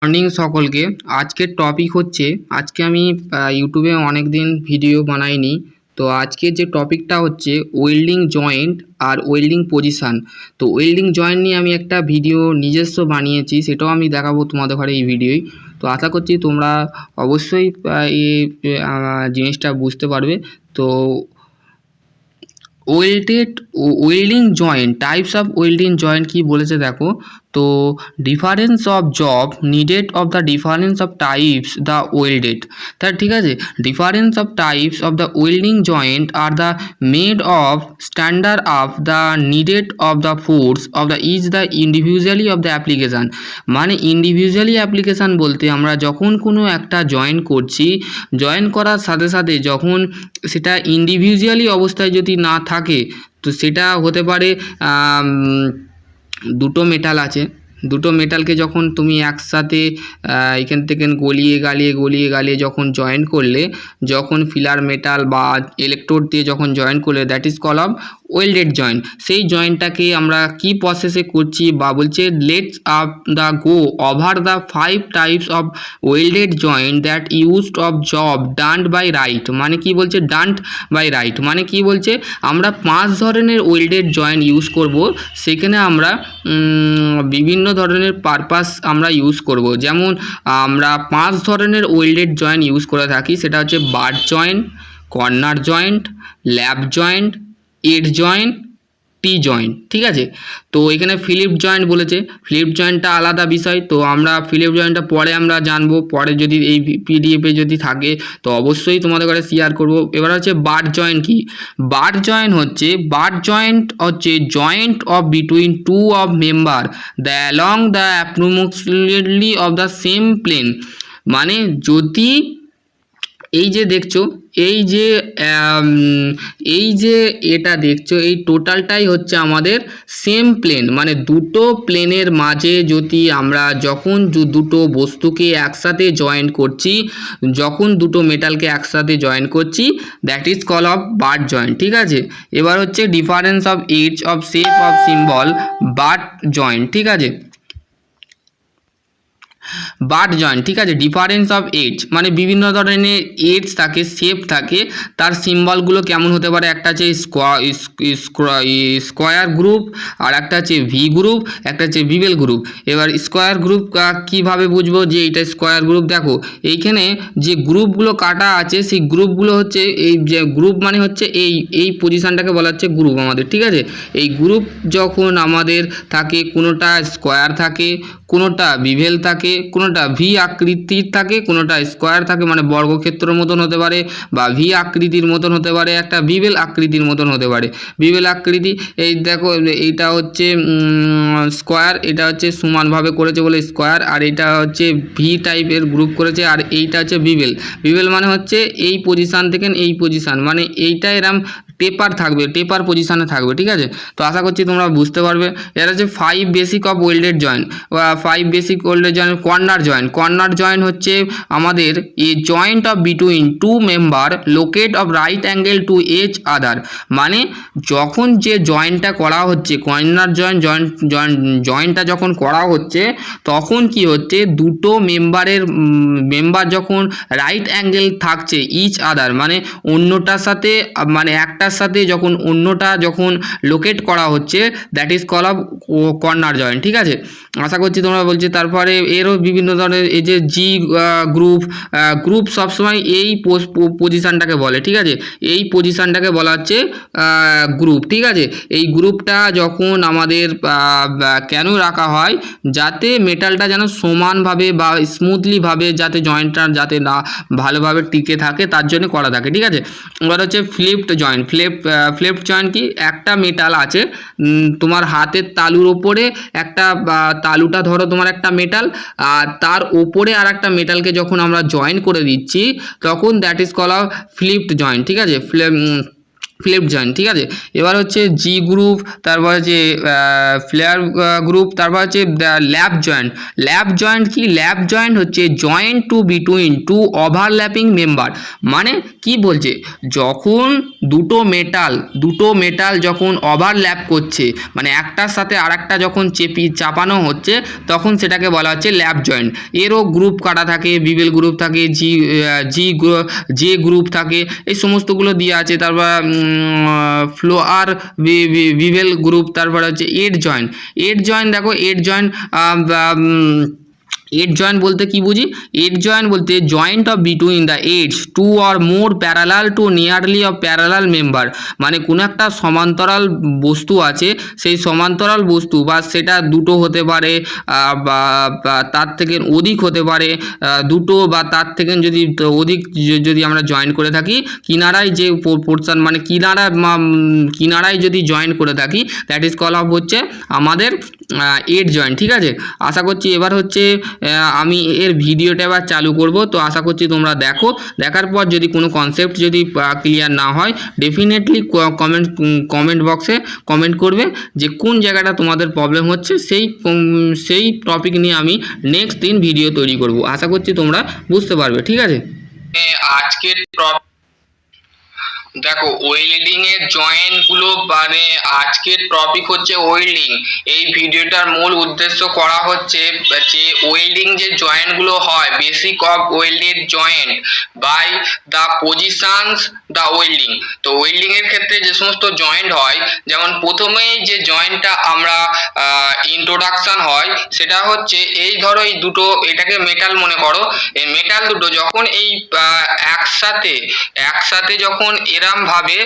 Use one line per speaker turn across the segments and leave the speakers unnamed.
Morning সকলকে। আজকের topic হচ্ছে, আজকে আমি ইউটিউবে অনেক দিন ভিডিও বানাইনি, তো আজকে যে টপিকটা হচ্ছে ওয়েল্ডিং জয়েন্ট আর ওয়েল্ডিং পজিশান। তো ওয়েল্ডিং জয়েন্ট নিয়ে আমি একটা ভিডিও নিজস্ব বানিয়েছি, সেটাও আমি দেখাবো তোমাদের ঘরে এই ভিডিওয়। তো আশা করছি তোমরা অবশ্যই এই জিনিসটা বুঝতে পারবে। তো welding joint, types of welding joint কি বলেছে দেখো। তো difference of job needed of the difference of types the welded. তা ঠিক আছে, difference of types of the welding joint are the made of standard of the needed of the force of the is the individually of the application. মানে individually application বলতে আমরা যখন কোনো একটা join করছি, জয়েন করার সাথে সাথে যখন সেটা ইন্ডিভিজুয়ালি অবস্থায় যদি না থাকে, তো সেটা হতে পারে দুটো মেটাল আছে, দুটো মেটালকে যখন তুমি একসাথে এখান থেকে গলিয়ে গালিয়ে যখন জয়েন করলে, যখন ফিলার মেটাল বা ইলেকট্রোড দিয়ে যখন জয়েন করলে, that is call of welded joint. সেই জয়েন্টটাকে আমরা কি প্রসেসে করছি, বা বলছে let's up the go over the 5 types of welded joint that used of job done by right. মানে কি বলছে ডান্ড বাই রাইট, মানে কি বলছে আমরা 5 ধরনের ওয়েল্ডেড জয়েন্ট ইউজ করব। সেখানে আমরা বিভিন্ন ধরনের পারপাস আমরা ইউজ করব। যেমন আমরা 5 ধরনের ওয়েল্ডেড জয়েন্ট ইউজ করে থাকি, সেটা হচ্ছে butt joint, corner joint, lap joint, edge joint, T joint. ঠিক আছে, তো এখানে ফিলিপ জয়েন্ট বলেছে, ফিলিপ জয়েন্টটা আলাদা বিষয়, তো আমরা ফিলিপ জয়েন্টটা পরে আমরা জানবো, পরে যদি এই পিডিএফে যদি থাকে তো অবশ্যই তোমাদের কাছে শেয়ার করব। এবার হচ্ছে বাট জয়েন্ট কি। বাট জয়েন্ট হচ্ছে joint of between two of member the along the approximately of the same plane. মানে যদি এই যে দেখছো, এই যে এটা দেখছো, এই টোটালটাই হচ্ছে আমাদের সেম প্লেন। মানে দুটো প্লেনের মাঝে যদি আমরা যখন দুটো বস্তুকে একসাথে জয়েন করছি, যখন দুটো মেটালকে একসাথে জয়েন করছি, that is call of butt joint. ঠিক আছে, এবার হচ্ছে difference of edge of shape of symbol butt joint. ঠিক আছে, বাট জয়েন্ট। ঠিক আছে, ডিফারেন্স অফ এজ মানে বিভিন্ন ধরনের এজ থাকে, শেপ থাকে, তার সিম্বলগুলো কেমন হতে পারে। একটা হচ্ছে স্কোয়ার গ্রুপ, আর একটা হচ্ছে ভি গ্রুপ, একটা হচ্ছে বিবেল গ্রুপ। এবার স্কোয়ার গ্রুপ কিভাবে বুঝবো যে এটা স্কোয়ার গ্রুপ? দেখো এইখানে যে গ্রুপগুলো কাটা আছে, সেই গ্রুপগুলো হচ্ছে এই যে গ্রুপ মানে হচ্ছে এই পজিশানটাকে বলা হচ্ছে গ্রুপ আমাদের। ঠিক আছে, এই গ্রুপ যখন আমাদের থাকে, কোনোটা স্কোয়ার থাকে, কোনোটা বিভেল থাকে, কোনোটা ভি আকৃতির থাকে, কোনোটা স্কোয়ার থাকে, মানে বর্গক্ষেত্রের মতন হতে পারে, বা ভি আকৃতির মতন হতে পারে, একটা বিভেল আকৃতির মতন হতে পারে। বিভেল আকৃতি, এই দেখো এইটা হচ্ছে স্কোয়ার, এটা হচ্ছে সমানভাবে করেছে বলে স্কোয়ার, আর এটা হচ্ছে ভি টাইপের গ্রুপ করেছে, আর এইটা হচ্ছে বিভেল। বিভেল মানে হচ্ছে এই পজিশান থেকে এই পজিশান, মানে এইটা এরম টেপার থাকবে, টেপার পজিশানে থাকবে। ঠিক আছে, তো আশা করছি তোমরা বুঝতে পারবে। এর হচ্ছে 5 basic of welded joint, 5 basic welded joint. Corner joint, corner joint হচ্ছে আমাদের a joint of between two member locate of right angle to each other. মানে যখন যে জয়েন্টটা করা হচ্ছে, কর্নার জয়েন্টটা যখন করা হচ্ছে, তখন কি হচ্ছে দুটো মেম্বার যখন রাইট অ্যাঙ্গেল থাকছে ইচ আদার, মানে অন্যটার সাথে, মানে একটার সাথে যখন অন্যটা যখন লোকেট করা হচ্ছে, that is call of corner joint. ঠিক আছে, আশা করছি তোমরা বলছি। তারপরে এরও বিভিন্ন ধরনের, এই যে জি গ্রুপ সবসময় এই পজিশানটাকে বলে। ঠিক আছে, এই পজিশানটাকে বলা হচ্ছে গ্রুপ। ঠিক আছে, এই গ্রুপটা যখন আমাদের কেন রাখা হয়, যাতে মেটালটা যেন সমানভাবে বা স্মুথলিভাবে যাতে জয়েন্টটা যাতে না ভালোভাবে টিকে থাকে, তার জন্য করা থাকে। ঠিক আছে, এবার হচ্ছে ফ্লিপড জয়েন্ট। ফ্লিপড জয়েন্ট কি, একটা মেটাল আছে তোমার হাতের তালুর ওপরে, একটা তালুটা ধরো তোমার একটা মেটাল, আর তার ওপরে আর একটা মেটালকে যখন আমরা জয়েন করে দিচ্ছি, তখন that is call of flipped joint. ঠিক আছে, ফ্লিপ জয়েন্ট, ঠিক আছে। এবার হচ্ছে জি গ্রুপ, তারপর হচ্ছে ফ্লেয়ার গ্রুপ, তারপর হচ্ছে ল্যাপ জয়েন্ট। ল্যাপ জয়েন্ট কি? ল্যাপ জয়েন্ট হচ্ছে joint to between two overlapping member. মানে কি বলছে, যখন দুটো মেটাল যখন ওভারল্যাপ করছে, মানে একটার সাথে আরেকটা যখন চাপানো হচ্ছে, তখন সেটাকে বলা হচ্ছে ল্যাপ জয়েন্ট। এরও গ্রুপ কাটা থাকে, বিবেল গ্রুপ থাকে, জে গ্রুপ থাকে, এই সমস্তগুলো দিয়ে আছে। তারপর ফ্লোয়ার বিভেল গ্রুপ, তারপর হচ্ছে এড জয়েন্ট। দেখো এড জয়েন্ট, এড জয়েন্ট বলতে কি বুঝি? এড জয়েন্ট বলতে joint of between the edges two or more parallel to nearly of parallel member. মানে কোনো একটা সমান্তরাল বস্তু আছে, সেই সমান্তরাল বস্তু বা সেটা দুটো হতে পারে বা তার থেকে অধিক হতে পারে, দুটো বা তার থেকে যদি অধিক যদি আমরা জয়েন করে থাকি, কিনারায় যে পোর্শন মানে কিনারায় যদি জয়েন করে থাকি, দ্যাট ইজ কল অফ হচ্ছে আমাদের এড জয়েন্ট, ঠিক আছে। আশা করছি এবার হচ্ছে আমি এর ভিডিওটা এবার চালু করব, তো আশা করছি তোমরা দেখো। দেখার পর যদি কোনো কনসেপ্ট যদি ক্লিয়ার না হয়, ডেফিনেটলি কমেন্ট বক্সে কমেন্ট করবে যে কোন জায়গাটা তোমাদের প্রবলেম হচ্ছে। সেই টপিক নিয়ে আমি নেক্সট দিন ভিডিও তৈরি করব। আশা করছি তোমরা বুঝতে পারবে, ঠিক আছে। আজকের দেখো ওয়েল্ডিং এর জয়েন্ট গুলো, মানে আজকের টপিক হচ্ছে ওয়েল্ডিং। এই ভিডিওটার মূল উদ্দেশ্য করা হচ্ছে যে ওয়েল্ডিং যে জয়েন্ট গুলো হয়, basic of welded joint by the positions the welding. তো ওয়েল্ডিং এর ক্ষেত্রে যে সমস্ত জয়েন্ট হয়, যেমন প্রথমেই যে জয়েন্টটা আমরা ইন্ট্রোডাকশন হয়, সেটা হচ্ছে এই ধরো এই দুটো, এটাকে মেটাল মনে করো। এই মেটাল দুটো যখন এই একসাথে যখন এরম ভাবে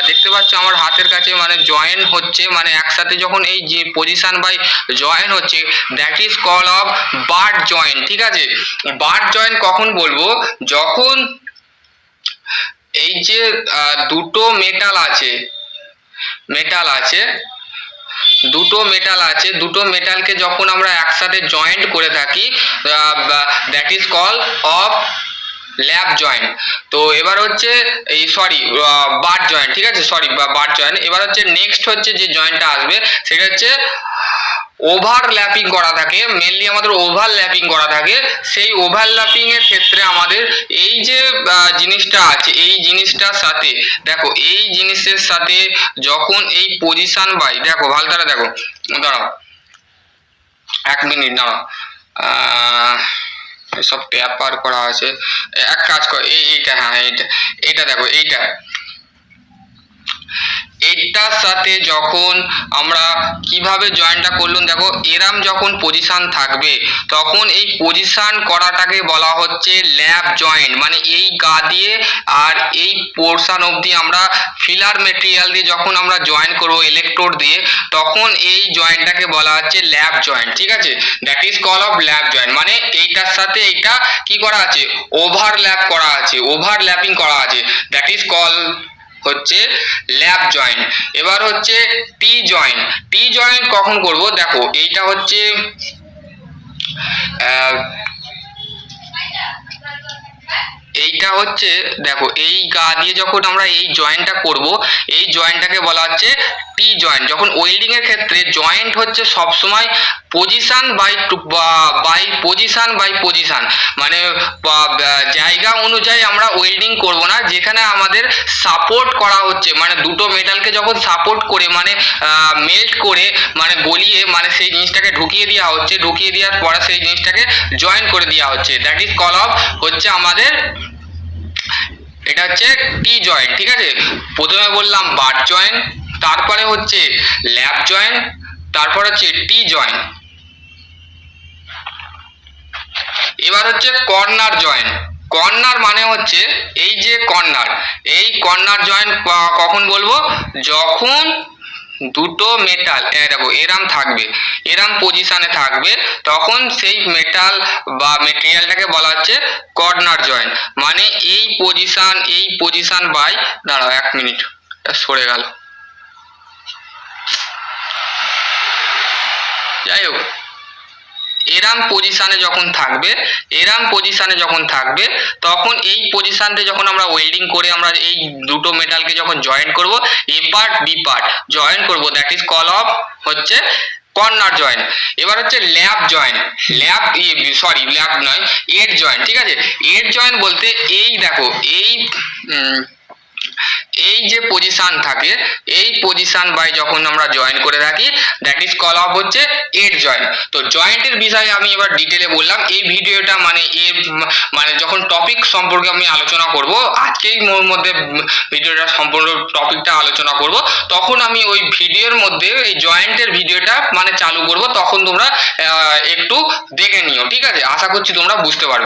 দেখতে পাচ্ছ আমার হাতের কাছে, মানে জয়েন হচ্ছে, মানে একসাথে যখন এই যে পজিশন বাই জয়েন হচ্ছে, that is call of butt joint, ঠিক আছে। বাট জয়েন্ট কখন বলবো? যখন এই যে দুটো মেটাল আছে, দুটো মেটালকে যখন আমরা একসাথে জয়েন্ট করে থাকি, that is call of lap joint. তো এবার হচ্ছে এই বাট জয়েন্ট, ঠিক আছে, বাট জয়েন্ট। এবার হচ্ছে নেক্সট হচ্ছে যে জয়েন্টটা আসবে, সেটা হচ্ছে ওভারল্যাপিং করা থাকে, মেনলি আমাদের ওভারল্যাপিং করা থাকে। সেই ওভারল্যাপিং এর ক্ষেত্রে আমাদের এই যে জিনিসটা আছে, এই জিনিসটার সাথে দেখো, এই জিনিসের সাথে যখন এই পজিশন বাই, দেখো ভালো করে দেখো, দাঁড়াও 1 মিনিট দাঁড়াও, সব পেপার করা আছে, এক কাজ কর, এইটা, হ্যাঁ এইটা দেখো, এইটার সাথে যখন আমরা কিভাবে জয়েন্টটা করলাম, দেখো এরাম যখন পজিশন থাকবে, তখন এই পজিশন করাটাকে বলা হচ্ছে ল্যাপ জয়েন্ট। মানে এই গা দিয়ে আর এই পোর্শন অবধি আমরা ফিলার মেটেরিয়াল দিয়ে যখন আমরা জয়েন করবো ইলেকট্রোড দিয়ে, তখন এই জয়েন্টটাকে বলা হচ্ছে ল্যাপ জয়েন্ট, ঠিক আছে। That is call of lap joint. মানে এইটার সাথে এইটা কি করা আছে? ওভারল্যাপিং করা আছে, দ্যাট ইজ কল হচ্ছে ল্যাপ জয়েন্ট। এবার হচ্ছে টি জয়েন্ট কখন করব? দেখো এইটা হচ্ছে দেখো এই গা দিয়ে যখন আমরা এই জয়েন্টটা করব, এই জয়েন্টটাকে বলা হচ্ছে টি জয়েন্ট। যখন ওয়েল্ডিং এর ক্ষেত্রে জয়েন্ট হচ্ছে সব সময় পজিশন বাই পজিশন, মানে জায়গা অনুযায়ী আমরা ওয়েল্ডিং করব না। যেখানে আমাদের সাপোর্ট করা হচ্ছে, মানে দুটো মেটালকে যখন সাপোর্ট করে, মানে মেল্ট করে, মানে গলিয়ে, মানে সেই জিনিসটাকে ঢুকিয়ে দেওয়ার পরে সেই জিনিসটাকে জয়েন করে দেওয়া হচ্ছে, দ্যাট ইজ কল অফ হচ্ছে আমাদের, এটা হচ্ছে টি জয়েন্ট, ঠিক আছে। প্রথমে বললাম বাট জয়েন্ট, তারপরে হচ্ছে ল্যাপ জয়েন্ট, তারপর হচ্ছে টি জয়েন্ট। এবার হচ্ছে কর্নার জয়েন্ট। কর্নার মানে হচ্ছে এই যে কর্নার জয়েন্ট কখন বলবো? যখন দুটো মেটাল দেখো এরাম পজিশনে থাকবে, তখন সেই মেটাল বা মেটেরিয়ালটাকে বলা হচ্ছে কর্নার জয়েন্ট। মানে এই পজিশন বাই, দাঁড়াও 1 মিনিট, সরে গেল, যাই হোক এরম পজিশনে যখন থাকবে তখন এই পজিশনতে যখন আমরা ওয়েল্ডিং করে আমরা এই দুটো মেটালকে যখন জয়েন্ট করব, এ পার্ট বি পার্ট জয়েন্ট করব, দ্যাট ইজ কল অফ হচ্ছে কর্নার জয়েন্ট। এবার হচ্ছে ল্যাব জয়েন্ট, ল্যাব নয়, এড জয়েন্ট, ঠিক আছে। এড জয়েন্ট বলতে এই দেখো এই যে পজিশন থাকে, এই পজিশন বাই যখন আমরা জয়েন করে থাকি, দ্যাট ইজ কল অফ হচ্ছে এড জয়েন্ট। তো জয়েন্টের বিষয়ে আমি এবার ডিটেলে বললাম। এই ভিডিওটা মানে যখন টপিক সম্পর্কে আমি আলোচনা করব, আজকেই মোর মধ্যে ভিডিওটা সম্পূর্ণ টপিকটা আলোচনা করব, তখন আমি ওই ভিডিওর মধ্যে এই জয়েন্টের ভিডিওটা মানে চালু করব, তখন তোমরা একটু দেখে নিও, ঠিক আছে। আশা করছি তোমরা বুঝতে পারবে।